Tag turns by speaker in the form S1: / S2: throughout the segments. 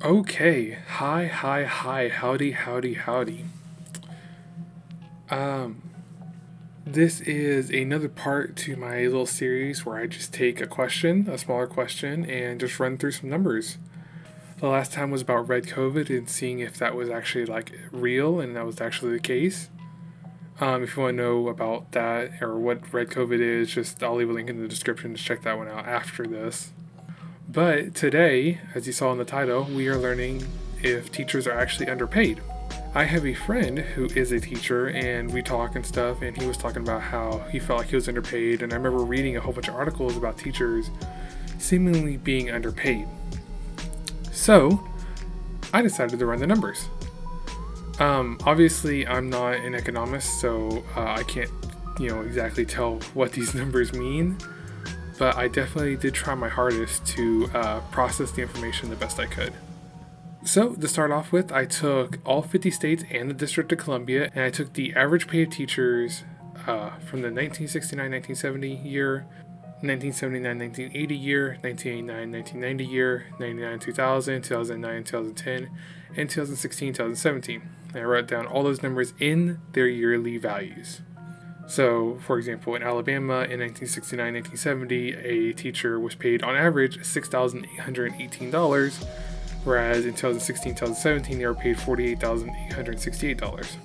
S1: Okay, hi, howdy. Um, this is another part to my little series where I just take a smaller question, and just run through some numbers. The last time was about red COVID and seeing if that was actually like real and that was actually the case. If you want to know about that or what red COVID is, just I'll leave a link in the description to check that one out after this. But today, as you saw in the title, we are learning if teachers are actually underpaid. I have a friend who is a teacher, and we talk and stuff, and he was talking about how he felt like he was underpaid. And I remember reading a whole bunch of articles about teachers seemingly being underpaid. So I decided to run the numbers. Obviously, I'm not an economist, so I can't, exactly tell what these numbers mean. But I definitely did try my hardest to process the information the best I could. So, to start off with, I took all 50 states and the District of Columbia, and I took the average pay of teachers from the 1969-1970 year, 1979-1980 year, 1989-1990 year, 99-2000, 2009-2010, and 2016-2017. And I wrote down all those numbers in their yearly values. So, for example, in Alabama in 1969-1970, a teacher was paid on average $6,818, whereas in 2016-2017 they were paid $48,868.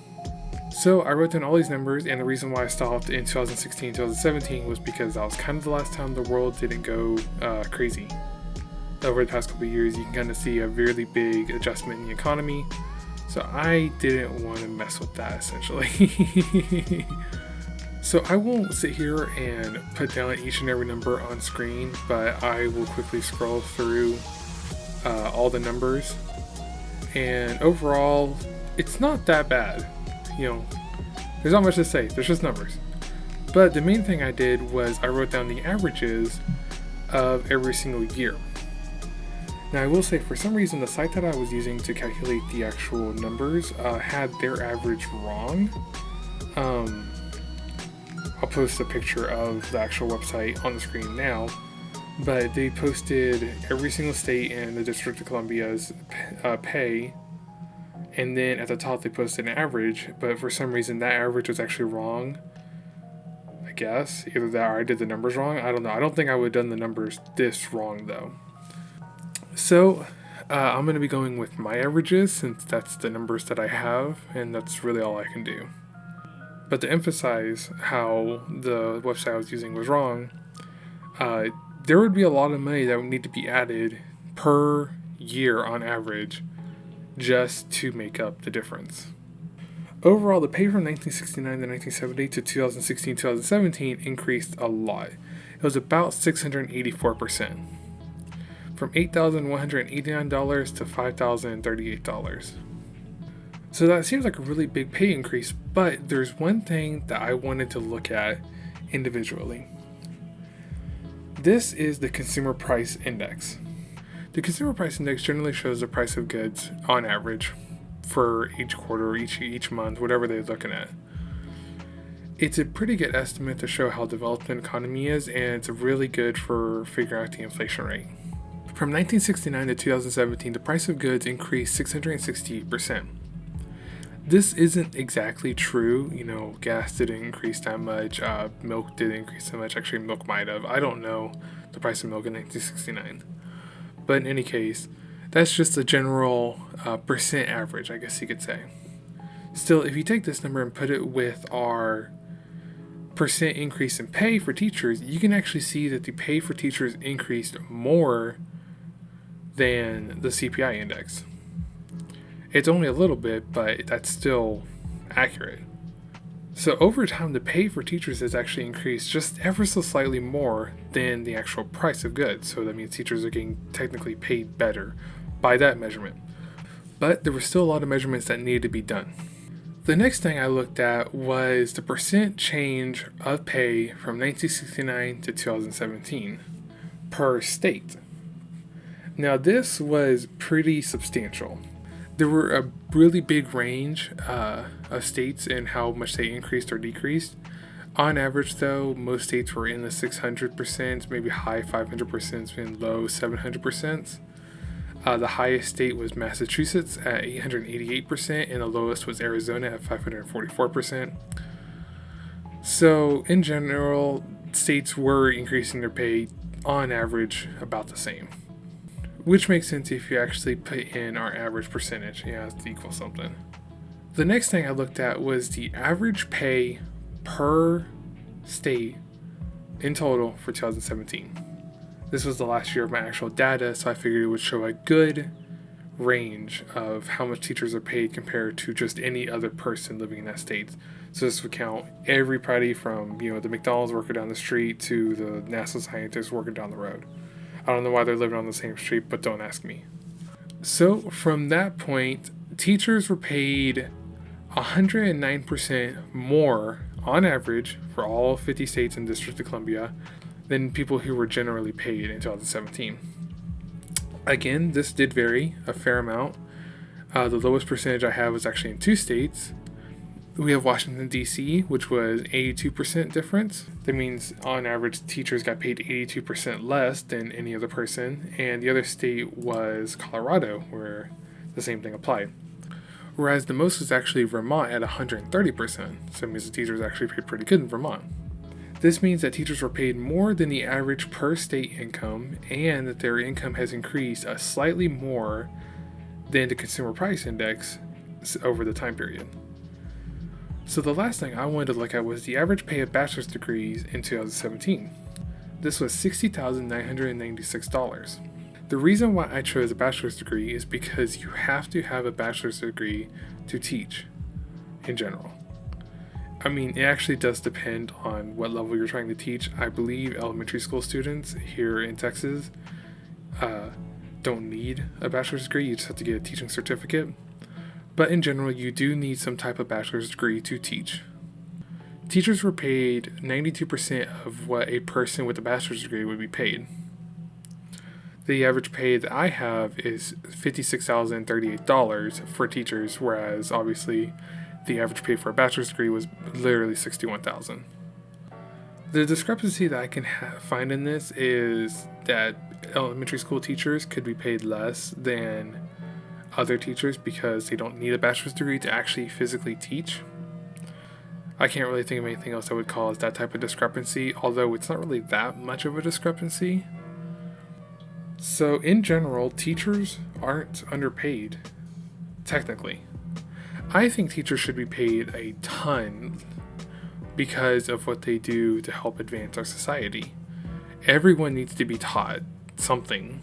S1: So I wrote down all these numbers, and the reason why I stopped in 2016-2017 was because that was kind of the last time the world didn't go crazy. Over the past couple of years, you can kind of see a really big adjustment in the economy, so I didn't want to mess with that essentially. So I won't sit here and put down each and every number on screen, but I will quickly scroll through all the numbers. And overall, it's not that bad. There's not much to say, there's just numbers. But the main thing I did was I wrote down the averages of every single year. Now I will say, for some reason, the site that I was using to calculate the actual numbers had their average wrong. I'll post a picture of the actual website on the screen now, but they posted every single state and the District of Columbia's pay, and then at the top they posted an average, but for some reason that average was actually wrong. I guess either that or I did the numbers wrong. I don't know. I don't think I would have done the numbers this wrong though. So I'm going to be going with my averages since that's the numbers that I have, and that's really all I can do. But to emphasize how the website I was using was wrong, there would be a lot of money that would need to be added per year on average just to make up the difference. Overall, the pay from 1969 to 1970 to 2016-2017 increased a lot. It was about 684%, from $8,189 to $5,038. So that seems like a really big pay increase, but there's one thing that I wanted to look at individually. This is the Consumer Price Index. The Consumer Price Index generally shows the price of goods on average for each quarter, each month, whatever they're looking at. It's a pretty good estimate to show how developed an economy is, and it's really good for figuring out the inflation rate. From 1969 to 2017, the price of goods increased 668%. This isn't exactly true. Gas didn't increase that much. Milk didn't increase that much. Actually, milk might have. I don't know the price of milk in 1969. But in any case, that's just a general percent average, I guess you could say. Still, if you take this number and put it with our percent increase in pay for teachers, you can actually see that the pay for teachers increased more than the CPI index. It's only a little bit, but that's still accurate. So over time, the pay for teachers has actually increased just ever so slightly more than the actual price of goods. So that means teachers are getting technically paid better by that measurement. But there were still a lot of measurements that needed to be done. The next thing I looked at was the percent change of pay from 1969 to 2017 per state. Now this was pretty substantial. There were a really big range of states in how much they increased or decreased. On average, though, most states were in the 600%, maybe high 500%, and low 700%. The highest state was Massachusetts at 888%, and the lowest was Arizona at 544%. So, in general, states were increasing their pay on average about the same. Which makes sense if you actually put in our average percentage. Yeah, it has to equal something. The next thing I looked at was the average pay per state in total for 2017. This was the last year of my actual data, so I figured it would show a good range of how much teachers are paid compared to just any other person living in that state. So this would count everybody from, the McDonald's worker down the street to the NASA scientist working down the road. I don't know why they're living on the same street, but don't ask me. So from that point, teachers were paid 109% more on average for all 50 states and District of Columbia than people who were generally paid in 2017. Again, this did vary a fair amount. The lowest percentage I have was actually in 2 states. We have Washington, D.C., which was 82% difference. That means on average, teachers got paid 82% less than any other person. And the other state was Colorado, where the same thing applied. Whereas the most was actually Vermont at 130%. So it means the teachers actually paid pretty good in Vermont. This means that teachers were paid more than the average per state income, and that their income has increased slightly more than the consumer price index over the time period. So the last thing I wanted to look at was the average pay of bachelor's degrees in 2017. This was $60,996. The reason why I chose a bachelor's degree is because you have to have a bachelor's degree to teach in general. I mean, it actually does depend on what level you're trying to teach. I believe elementary school students here in Texas don't need a bachelor's degree. You just have to get a teaching certificate. But in general, you do need some type of bachelor's degree to teach. Teachers were paid 92% of what a person with a bachelor's degree would be paid. The average pay that I have is $56,038 for teachers, whereas obviously the average pay for a bachelor's degree was literally $61,000. The discrepancy that I can find in this is that elementary school teachers could be paid less than other teachers because they don't need a bachelor's degree to actually physically teach. I can't really think of anything else that would cause that type of discrepancy, although it's not really that much of a discrepancy. So in general, teachers aren't underpaid, technically. I think teachers should be paid a ton because of what they do to help advance our society. Everyone needs to be taught something,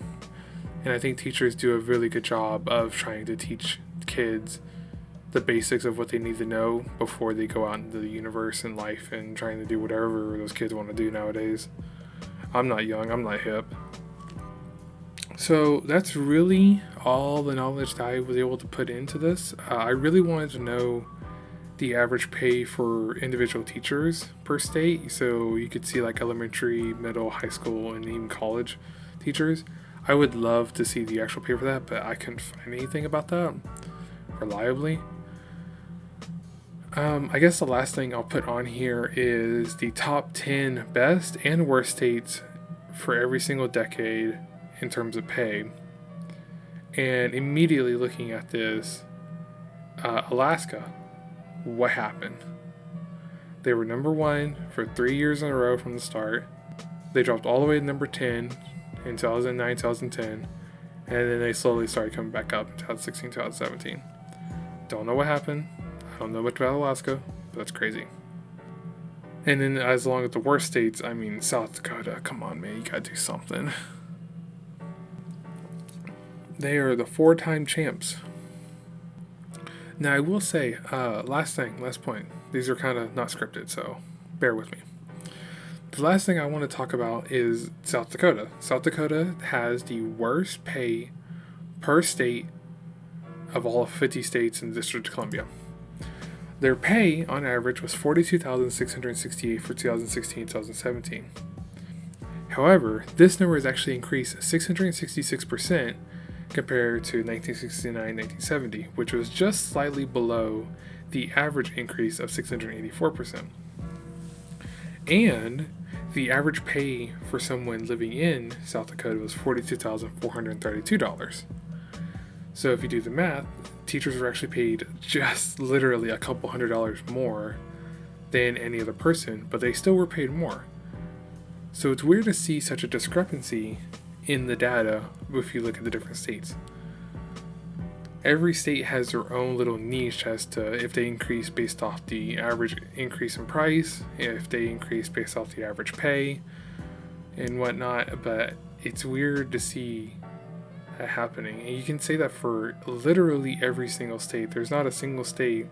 S1: and I think teachers do a really good job of trying to teach kids the basics of what they need to know before they go out into the universe and life and trying to do whatever those kids want to do nowadays. I'm not young, I'm not hip. So that's really all the knowledge that I was able to put into this. I really wanted to know the average pay for individual teachers per state, so you could see like elementary, middle, high school, and even college teachers. I would love to see the actual pay for that, but I couldn't find anything about that reliably. I guess the last thing I'll put on here is the top 10 best and worst states for every single decade in terms of pay. And immediately looking at this, Alaska, what happened? They were number 1 for 3 years in a row from the start. They dropped all the way to number 10 in 2009, 2010, and then they slowly started coming back up in 2016, 2017. Don't know what happened. I don't know much about Alaska, but that's crazy. And then as long as the worst states, I mean, South Dakota, come on, man, you gotta do something. They are the 4-time champs. Now, I will say, last point. These are kind of not scripted, so bear with me. The last thing I want to talk about is South Dakota. South Dakota has the worst pay per state of all 50 states in the District of Columbia. Their pay, on average, was $42,668 for 2016-2017. However, this number has actually increased 666% compared to 1969-1970, which was just slightly below the average increase of 684%. And the average pay for someone living in South Dakota was $42,432. So if you do the math, teachers are actually paid just literally a couple $100s more than any other person, but they still were paid more. So it's weird to see such a discrepancy in the data if you look at the different states. Every state has their own little niche as to if they increase based off the average increase in price, if they increase based off the average pay, and whatnot, but it's weird to see that happening. And you can say that for literally every single state. There's not a single state,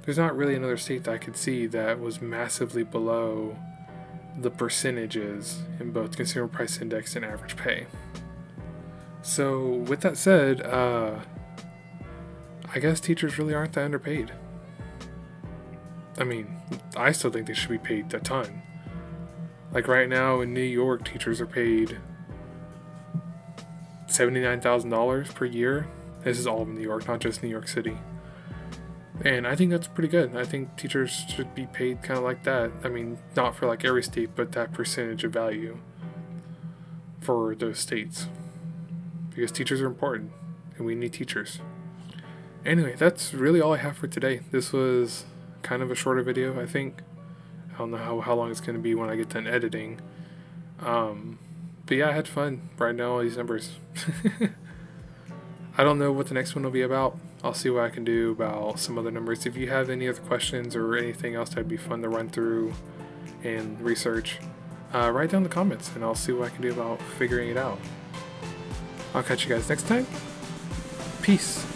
S1: there's not really another state that I could see that was massively below the percentages in both consumer price index and average pay. So with that said, I guess teachers really aren't that underpaid. I mean, I still think they should be paid a ton. Like right now in New York, teachers are paid $79,000 per year. This is all of New York, not just New York City. And I think that's pretty good. I think teachers should be paid kind of like that. I mean, not for like every state, but that percentage of value for those states. Because teachers are important, and we need teachers. Anyway, that's really all I have for today. This was kind of a shorter video, I think. I don't know how long it's going to be when I get done editing. But yeah, I had fun writing down all these numbers. I don't know what the next one will be about. I'll see what I can do about some other numbers. If you have any other questions or anything else that'd be fun to run through and research, write down in the comments and I'll see what I can do about figuring it out. I'll catch you guys next time. Peace.